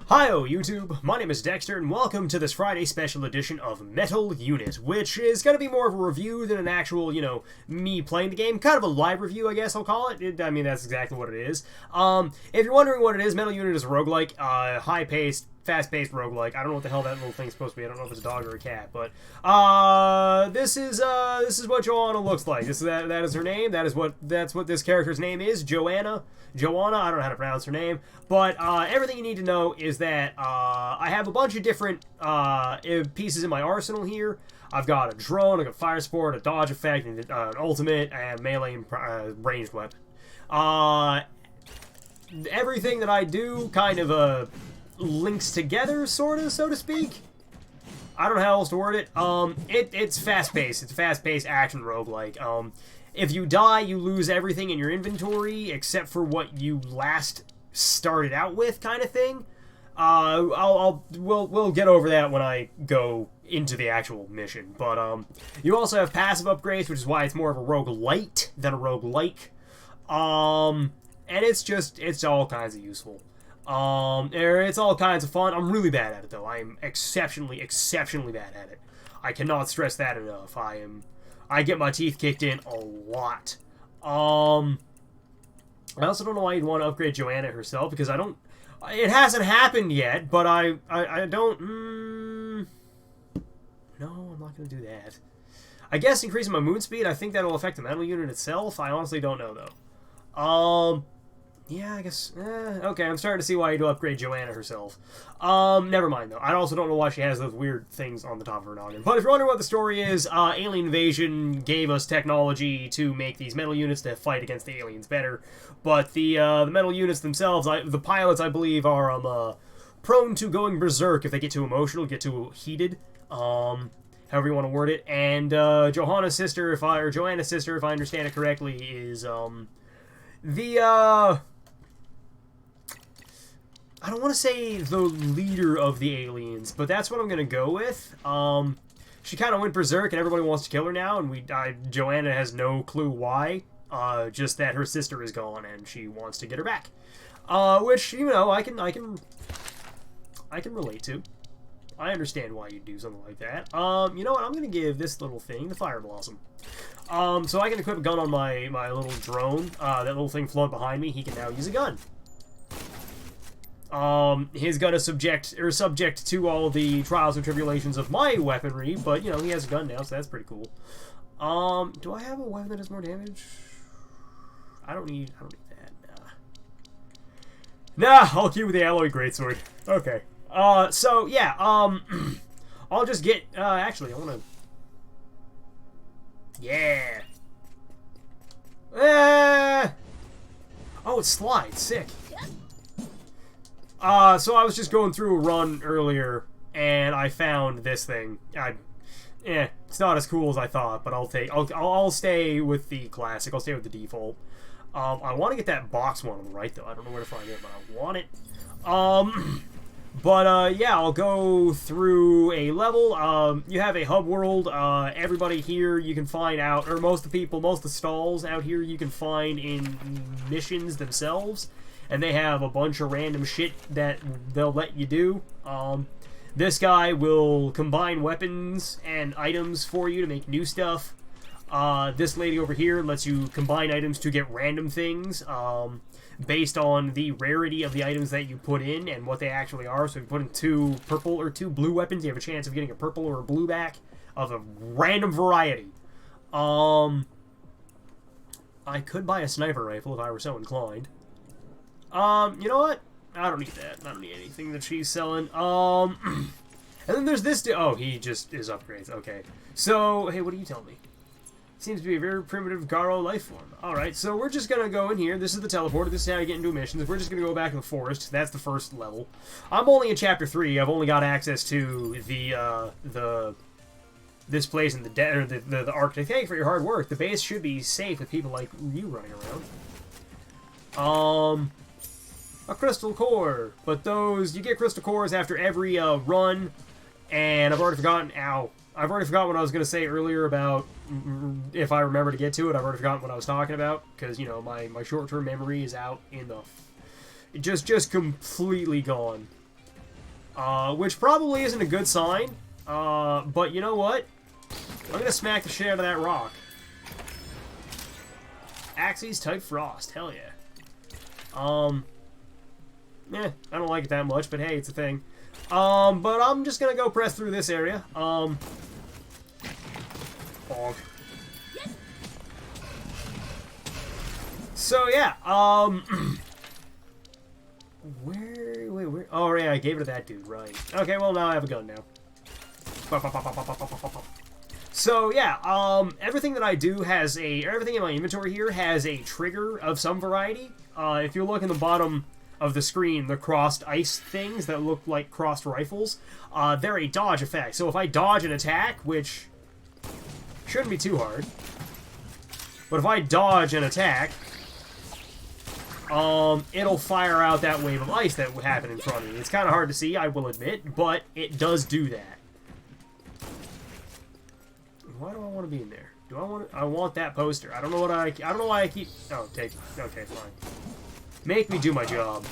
Hi-oh, YouTube! My name is Dexter, and welcome to this Friday special edition of Metal Unit, which is going to be more of a review than an actual, me playing the game. Kind of a live review, I guess I'll call it. I mean, that's exactly what it is. If you're wondering what it is, Metal Unit is a roguelike, high-paced, fast-paced roguelike. I don't know what the hell that little thing's supposed to be. I don't know if it's a dog or a cat, but this is what Joanna looks like. That is her name. That's what this character's name is. Joanna, I don't know how to pronounce her name, but everything you need to know is that I have a bunch of different pieces in my arsenal here. I've got a drone, I've got fire support, a dodge effect, and an ultimate, and melee and ranged weapon. Everything that I do kind of links together, sort of, so to speak. I don't know how else to word it. It's fast-paced. It's a fast-paced action roguelike. If you die, you lose everything in your inventory except for what you last started out with, kind of thing. We'll get over that when I go into the actual mission. But you also have passive upgrades, which is why it's more of a roguelite than a roguelike. And it's all kinds of useful. It's all kinds of fun. I'm really bad at it, though. I am exceptionally bad at it. I cannot stress that enough. I get my teeth kicked in a lot. I also don't know why you'd want to upgrade Joanna herself, because it hasn't happened yet, but I don't, no, I'm not going to do that. I guess increasing my moon speed, I think that'll affect the metal unit itself. I honestly don't know, though. Yeah, I guess, okay, I'm starting to see why you'd upgrade Joanna herself. Never mind, though. I also don't know why she has those weird things on the top of her noggin. But if you're wondering what the story is, alien invasion gave us technology to make these metal units to fight against the aliens better. But the metal units themselves, the pilots, I believe, are prone to going berserk if they get too emotional, get too heated, however you want to word it. And Joanna's sister, if I understand it correctly, is I don't want to say the leader of the aliens, but that's what I'm going to go with. She kind of went berserk and everybody wants to kill her now, and Joanna has no clue why, just that her sister is gone and she wants to get her back. Which, I can relate to. I understand why you'd do something like that. You know what, I'm going to give this little thing the Fire Blossom. So I can equip a gun on my little drone. That little thing floating behind me, he can now use a gun. His gun is subject to all the trials and tribulations of my weaponry, but, he has a gun now, so that's pretty cool. Do I have a weapon that does more damage? I don't need that, Nah, I'll keep with the alloy greatsword. Okay. So, yeah, I'll just get, actually, I wanna... Yeah! Oh, it slides. Sick. So I was just going through a run earlier, and I found this thing. It's not as cool as I thought, but I'll stay with the classic. I'll stay with the default. I want to get that box one on the right, though. I don't know where to find it, but I want it. Yeah, I'll go through a level. You have a hub world. Everybody here you can find out, or most of the stalls out here you can find in missions themselves. And they have a bunch of random shit that they'll let you do. This guy will combine weapons and items for you to make new stuff. This lady over here lets you combine items to get random things, based on the rarity of the items that you put in and what they actually are. So if you put in 2 purple or 2 blue weapons, you have a chance of getting a purple or a blue back of a random variety. I could buy a sniper rifle if I were so inclined. You know what? I don't need that. I don't need anything that she's selling. And then there's this oh, he just is upgrades. Okay. So, hey, what do you tell me? Seems to be a very primitive Garo life form. Alright, so we're just gonna go in here. This is the teleporter. This is how you get into missions. We're just gonna go back to the forest. That's the first level. I'm only in Chapter 3. I've only got access to this place in the Arctic. Thank you for your hard work. The base should be safe with people like you running around. A crystal core, but you get crystal cores after every run, and I've already forgotten. I've already forgotten what I was going to say earlier about if I remember to get to it. I've already forgotten what I was talking about because my short-term memory is out in the just completely gone. which probably isn't a good sign. But you know what? I'm gonna smack the shit out of that rock. Axes type frost, hell yeah. I don't like it that much, but hey, it's a thing. But I'm just gonna go press through this area. Bonk. So yeah, where? Oh yeah, I gave it to that dude, right? Okay, well now I have a gun now. So yeah, everything that I do everything in my inventory here has a trigger of some variety. If you look in the bottom of the screen, the crossed ice things that look like crossed rifles, they're a dodge effect. So if I dodge an attack, which shouldn't be too hard, but if I dodge an attack, it'll fire out that wave of ice that would happen in front of me. It's kind of hard to see, I will admit, but it does do that. Why do I want to be in there? I want that poster. I don't know why I keep... Oh, take it. Okay, fine. Make me do my job.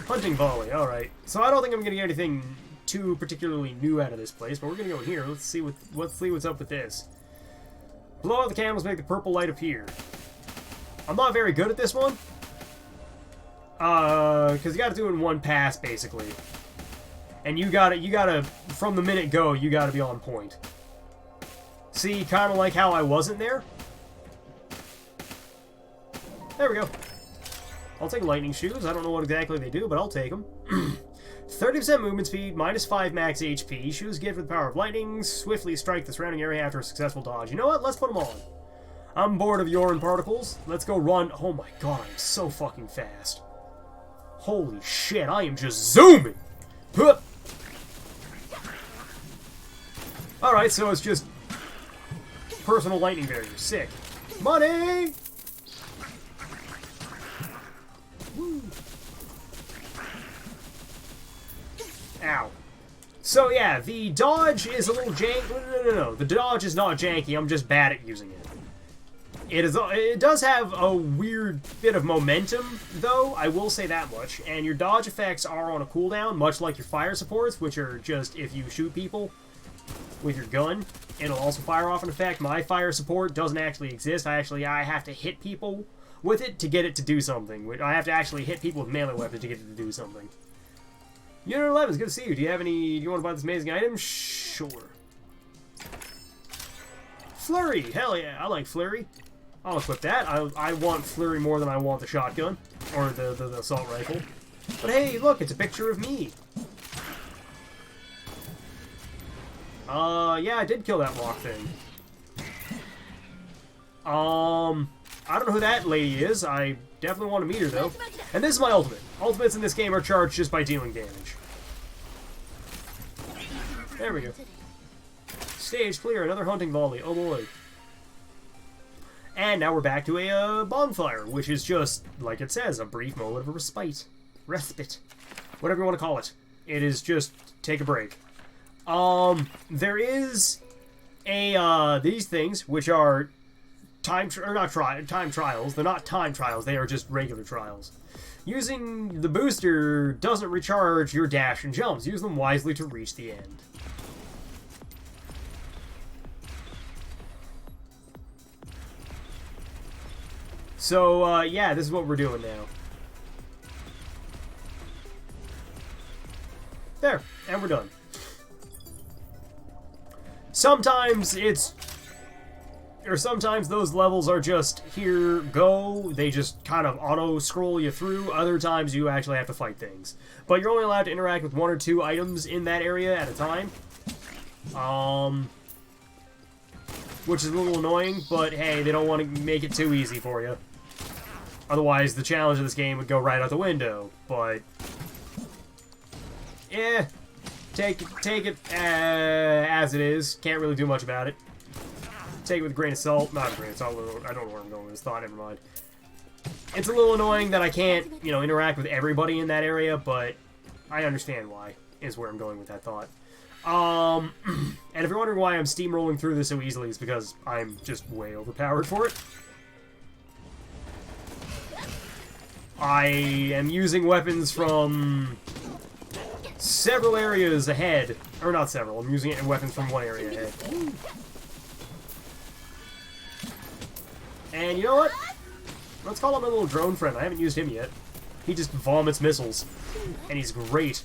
Hunting volley, alright. So I don't think I'm gonna get anything too particularly new out of this place, but we're gonna go in here. Let's see what's up with this. Blow out the candles, make the purple light appear. I'm not very good at this one. Because you gotta do it in one pass, basically. And you gotta, from the minute go, you gotta be on point. See, kind of like how I wasn't there? There we go. I'll take lightning shoes. I don't know what exactly they do, but I'll take them. 30% movement speed, -5 max HP. Shoes give the power of lightning. Swiftly strike the surrounding area after a successful dodge. You know what? Let's put them on. I'm bored of urine particles. Let's go run. Oh my god, I'm so fucking fast. Holy shit, I am just zooming! Huh. Alright, so it's just personal lightning barriers. Sick. Money! Woo. Ow. So yeah, the dodge is a little janky. No. The dodge is not janky, I'm just bad at using it. It does have a weird bit of momentum, though, I will say that much. And your dodge effects are on a cooldown, much like your fire supports, which are just if you shoot people with your gun, it'll also fire off an effect. My fire support doesn't actually exist. I have to hit people with it to get it to do something. I have to actually hit people with melee weapons to get it to do something. Unit 11, it's good to see you. Do you want to buy this amazing item? Sure. Flurry! Hell yeah, I like Flurry. I'll equip that. I want Flurry more than I want the shotgun. Or the assault rifle. But hey, look, it's a picture of me. Yeah, I did kill that rock thing. I don't know who that lady is. I definitely want to meet her, though. And this is my ultimate. Ultimates in this game are charged just by dealing damage. There we go. Stage clear. Another hunting volley. Oh boy. And now we're back to a bonfire, which is just, like it says, a brief moment of respite. Respite. Whatever you want to call it. It is just take a break. There is these things, which are time trials. They're not time trials, they are just regular trials. Using the booster doesn't recharge your dash and jumps. Use them wisely to reach the end. So, yeah, this is what we're doing now. There, and we're done. Sometimes sometimes those levels are just, here, go, they just kind of auto-scroll you through. Other times you actually have to fight things. But you're only allowed to interact with 1 or 2 items in that area at a time. Which is a little annoying, but hey, they don't want to make it too easy for you. Otherwise, the challenge of this game would go right out the window, but... eh, take it as it is. Can't really do much about it. Take it with a grain of salt. Not a grain of salt, I don't know where I'm going with this thought, never mind. It's a little annoying that I can't, interact with everybody in that area, but I understand why, is where I'm going with that thought. And if you're wondering why I'm steamrolling through this so easily, it's because I'm just way overpowered for it. I am using weapons from several areas ahead. Or not several, I'm using weapons from one area ahead. And you know what? Let's call him a little drone friend. I haven't used him yet. He just vomits missiles. And he's great.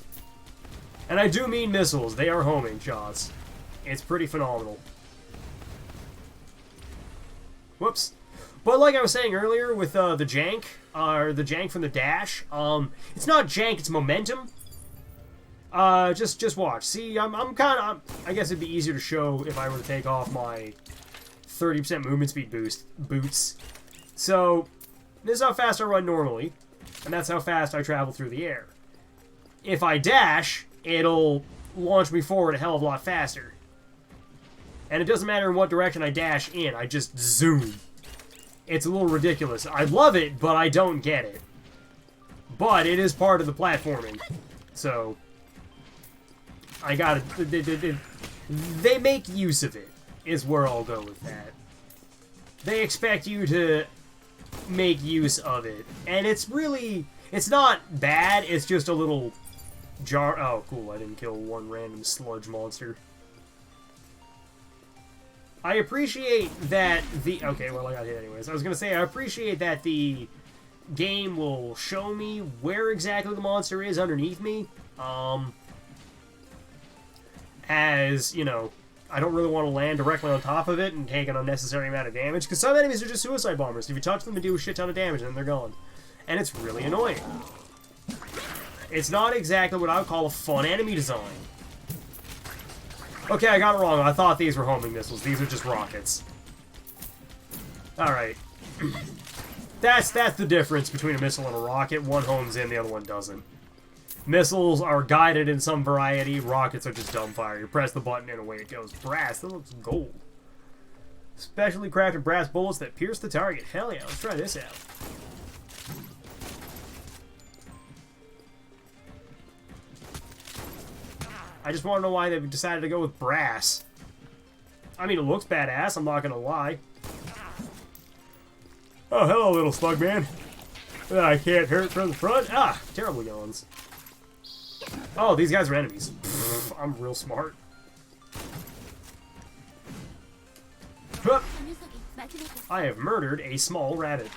And I do mean missiles. They are homing shots. It's pretty phenomenal. Whoops. But like I was saying earlier with the jank, or the jank from the dash, it's not jank, it's momentum. Just watch. See, I'm kind of... I guess it'd be easier to show if I were to take off my 30% movement speed boots. So, this is how fast I run normally, and that's how fast I travel through the air. If I dash, it'll launch me forward a hell of a lot faster. And it doesn't matter in what direction I dash in, I just zoom. It's a little ridiculous. I love it, but I don't get it. But it is part of the platforming. So, I gotta... They make use of it, is where I'll go with that. They expect you to make use of it. And it's really... It's not bad, it's just a little jar... Oh, cool, I didn't kill one random sludge monster. I appreciate that the... Okay, well, I got hit anyways. I was gonna say, I appreciate that the game will show me where exactly the monster is underneath me. As, you know, I don't really want to land directly on top of it and take an unnecessary amount of damage, because some enemies are just suicide bombers. If you touch them and do a shit ton of damage, then they're gone. And it's really annoying. It's not exactly what I would call a fun enemy design. Okay, I got it wrong. I thought these were homing missiles. These are just rockets. Alright. That's the difference between a missile and a rocket. One homes in, the other one doesn't. Missiles are guided in some variety. Rockets are just dumbfire. You press the button and away it goes. Brass, that looks gold. Specially crafted brass bullets that pierce the target. Hell yeah, let's try this out. I just want to know why they decided to go with brass. I mean, it looks badass, I'm not gonna lie. Oh, hello, little slug man. I can't hurt from the front. Ah, terrible yawns. Oh, these guys are enemies. Pfft, I'm real smart. Huh. I have murdered a small rabbit.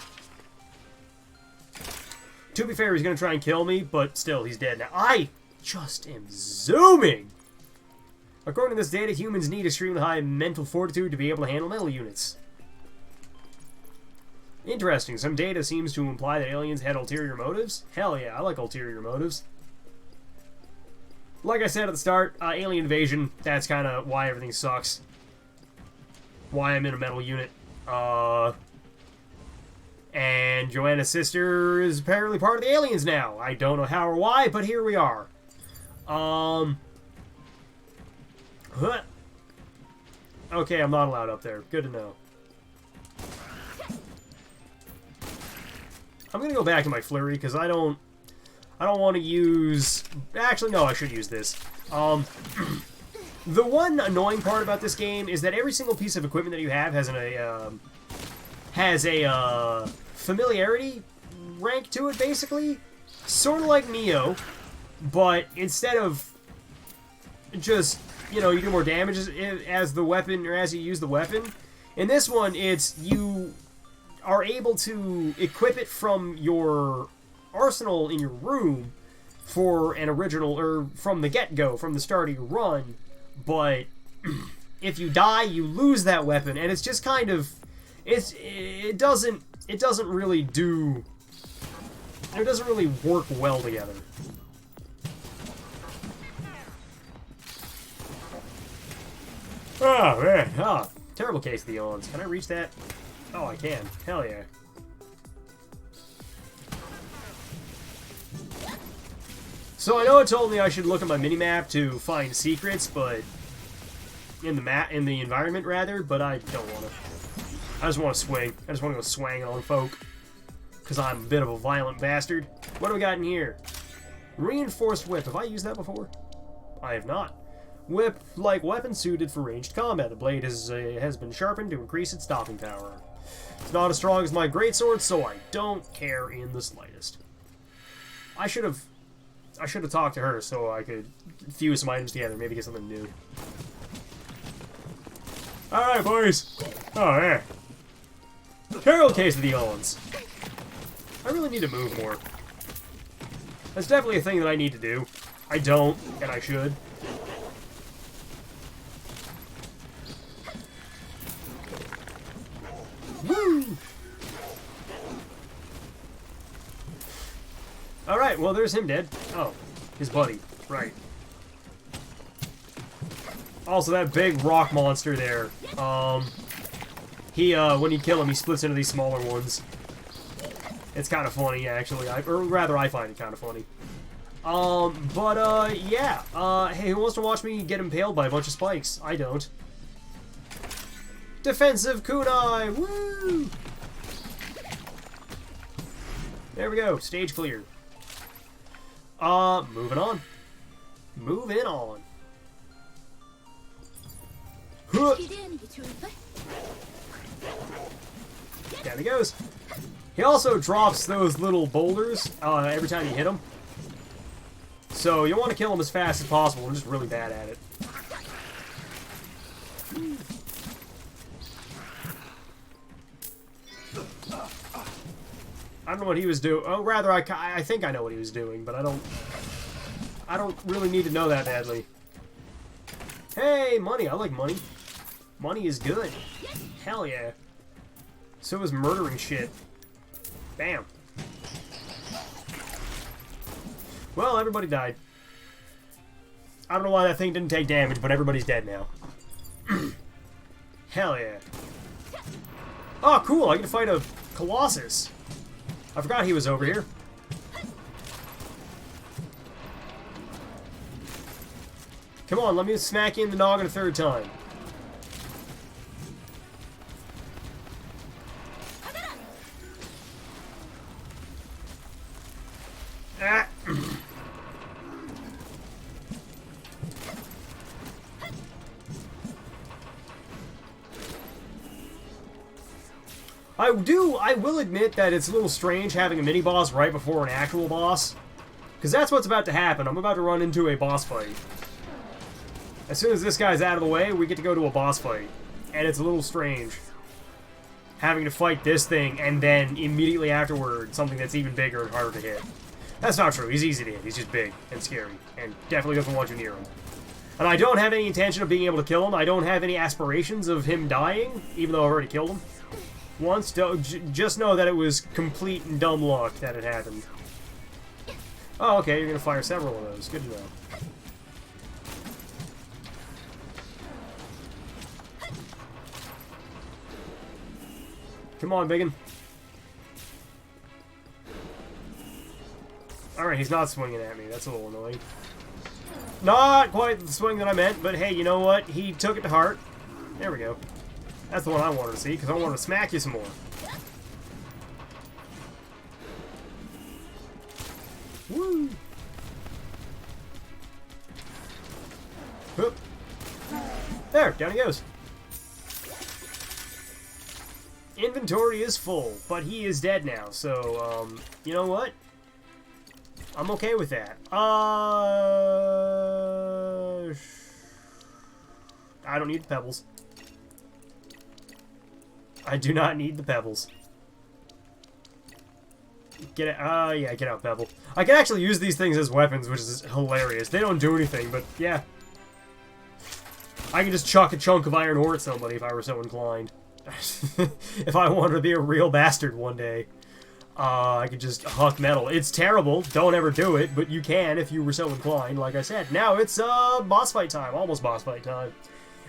To be fair, he's gonna try and kill me, but still, he's dead now. I just am zooming! According to this data, humans need extremely high mental fortitude to be able to handle metal units. Interesting. Some data seems to imply that aliens had ulterior motives. Hell yeah, I like ulterior motives. Like I said at the start, alien invasion, that's kind of why everything sucks. Why I'm in a metal unit. And Joanna's sister is apparently part of the aliens now. I don't know how or why, but here we are. Okay, I'm not allowed up there. Good to know. I'm gonna go back to my flurry because I don't want to use... Actually, no, I should use this. The one annoying part about this game is that every single piece of equipment that you have has a familiarity rank to it, basically. Sort of like Neo, but instead of just, you know, you do more damage as the weapon, or as you use the weapon, in this one, it's you are able to equip it from your arsenal in your room for an original, or from the get-go, from the start of your run, but if you die, you lose that weapon, and it's just kind of, it doesn't really work well together. Oh, man. Oh, terrible case of the yawns. Can I reach that? Oh, I can. Hell yeah. So I know it told me I should look at my minimap to find secrets, but in the environment rather, but I don't want to. I just want to swing. I just want to go swang on folk. Because I'm a bit of a violent bastard. What do we got in here? Reinforced whip. Have I used that before? I have not. Whip-like weapon suited for ranged combat. The blade has been sharpened to increase its stopping power. It's not as strong as my greatsword, so I don't care in the slightest. I should have talked to her so I could fuse some items together, maybe get something new. Alright, boys! Oh, yeah. Carol case of the Owens. I really need to move more. That's definitely a thing that I need to do. I don't, and I should. Woo! Alright, well, there's him dead. Oh, his buddy. Right. Also, that big rock monster there. When you kill him, he splits into these smaller ones. It's kind of funny, actually. Or rather, I find it kind of funny. Yeah. Hey, who wants to watch me get impaled by a bunch of spikes? I don't. Defensive kunai! Woo! There we go. Stage clear. Moving on. Moving on. Huh. Down he goes. He also drops those little boulders every time you hit him. So you want to kill him as fast as possible. I'm just really bad at it. I don't know what he was doing. Oh, rather, I think I know what he was doing, but I don't really need to know that badly. Hey, money. I like money. Money is good. Hell yeah. So is murdering shit. Bam. Well, everybody died. I don't know why that thing didn't take damage, but everybody's dead now. Hell yeah. Oh, cool. I get to fight a Colossus. I forgot he was over here. Come on, let me smack you in the noggin a third time. Ah. I will admit that it's a little strange having a mini-boss right before an actual boss. Because that's what's about to happen. I'm about to run into a boss fight. As soon as this guy's out of the way, we get to go to a boss fight. And it's a little strange. Having to fight this thing, and then immediately afterward, something that's even bigger and harder to hit. That's not true. He's easy to hit. He's just big and scary. And definitely doesn't want you near him. And I don't have any intention of being able to kill him. I don't have any aspirations of him dying, even though I've already killed him. Once, just know that it was complete and dumb luck that it happened. Oh, okay, you're gonna fire several of those. Good to know. Come on, biggin. Alright, he's not swinging at me. That's a little annoying. Not quite the swing that I meant, but hey, you know what? He took it to heart. There we go. That's the one I wanted to see, because I wanted to smack you some more. Woo! Whoop. There, down he goes. Inventory is full, but he is dead now, so, you know what? I'm okay with that. I don't need the pebbles. I do not need the pebbles. Get it. Yeah, get out, pebble. I can actually use these things as weapons, which is hilarious. They don't do anything, but yeah. I can just chuck a chunk of iron ore at somebody if I were so inclined. If I wanted to be a real bastard one day. I could just huck metal. It's terrible. Don't ever do it, but you can if you were so inclined, like I said. Now it's boss fight time. Almost boss fight time.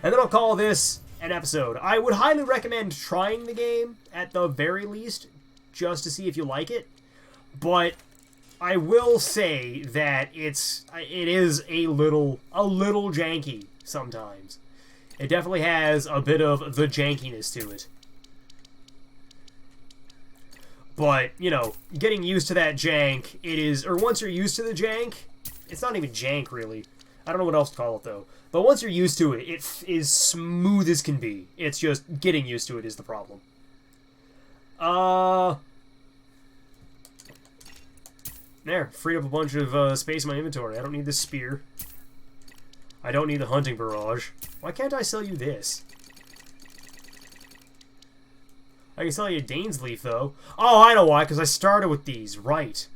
And then I'll call this an episode. I would highly recommend trying the game, at the very least, just to see if you like it. But I will say that it is a little janky sometimes. It definitely has a bit of the jankiness to it. But, you know, getting used to that jank, or once you're used to the jank, it's not even jank, really. I don't know what else to call it, though. But once you're used to it, it is smooth as can be. It's just getting used to it is the problem. There, freed up a bunch of space in my inventory. I don't need this spear. I don't need the hunting barrage. Why can't I sell you this? I can sell you a Dane's Leaf, though. Oh, I know why, because I started with these. Right.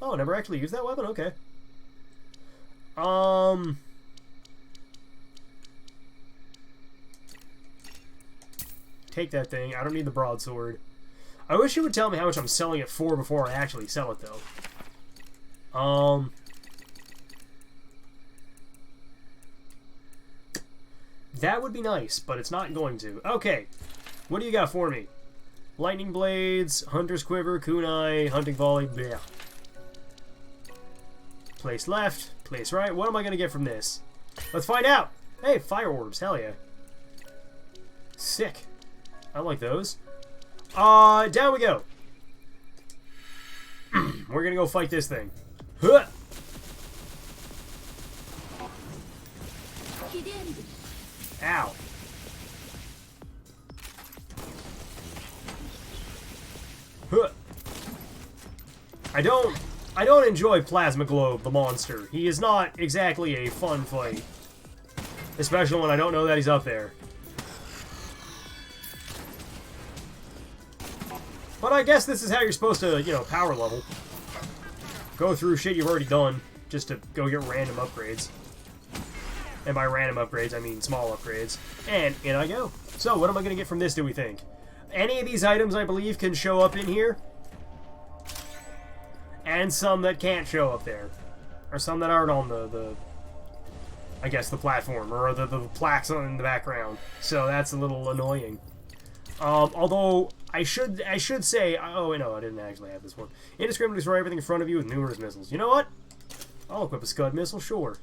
Oh, never actually used that weapon? Okay. Take that thing. I don't need the broadsword. I wish you would tell me how much I'm selling it for before I actually sell it, though. That would be nice, but it's not going to. Okay. What do you got for me? Lightning Blades, Hunter's Quiver, Kunai, Hunting Volley, bleh. Place left, place right. What am I going to get from this? Let's find out! Hey, Fire Orbs, hell yeah. Sick. I like those. Down we go. We're going to go fight this thing. Huh! Ow. Huh. I don't enjoy Plasma Globe, the monster. He is not exactly a fun fight. Especially when I don't know that he's up there. But I guess this is how you're supposed to, you know, power level. Go through shit you've already done, just to go get random upgrades. And by random upgrades, I mean small upgrades. And in I go. So, what am I going to get from this, do we think? Any of these items, I believe, can show up in here. And some that can't show up there. Or some that aren't on the I guess, the platform. Or the plaques in the background. So, that's a little annoying. Although, I should say... Oh, no, I didn't actually have this one. Indiscriminately destroy everything in front of you with numerous missiles. You know what? I'll equip a Scud missile, sure.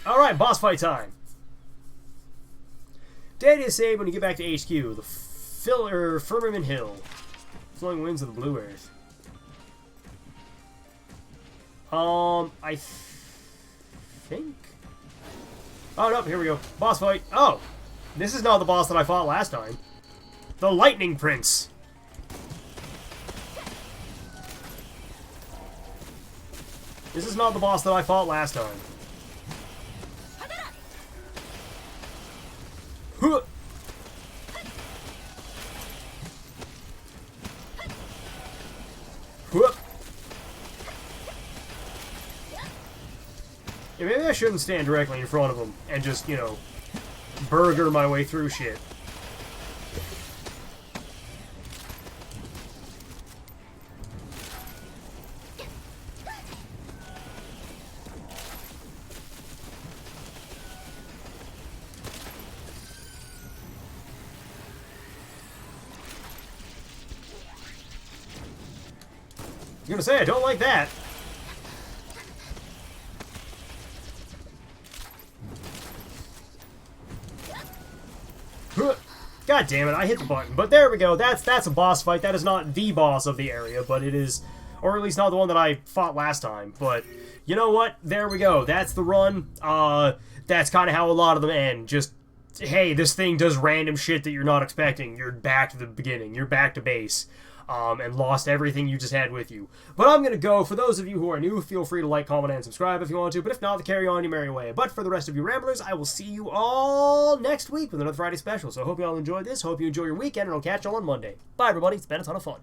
Alright, boss fight time. Data is saved when you get back to HQ. The Firmament Hill. Flowing winds of the Blue Earth. I think... Oh, no, here we go. Boss fight. Oh! This is not the boss that I fought last time. The Lightning Prince. This is not the boss that I fought last time. Huh. Huh. Yeah, maybe I shouldn't stand directly in front of him and just, you know, burger my way through shit. I'm gonna say, I don't like that. God damn it, I hit the button. But there we go, that's a boss fight. That is not the boss of the area, but it is, or at least not the one that I fought last time. But, you know what? There we go. That's the run. That's kind of how a lot of them end. Just, hey, this thing does random shit that you're not expecting. You're back to the beginning. You're back to base. And lost everything you just had with you. But I'm going to go. For those of you who are new, feel free to like, comment, and subscribe if you want to. But if not, carry on your merry way. But for the rest of you ramblers, I will see you all next week with another Friday special. So I hope you all enjoyed this. Hope you enjoy your weekend, and I'll catch you all on Monday. Bye, everybody. It's been a ton of fun.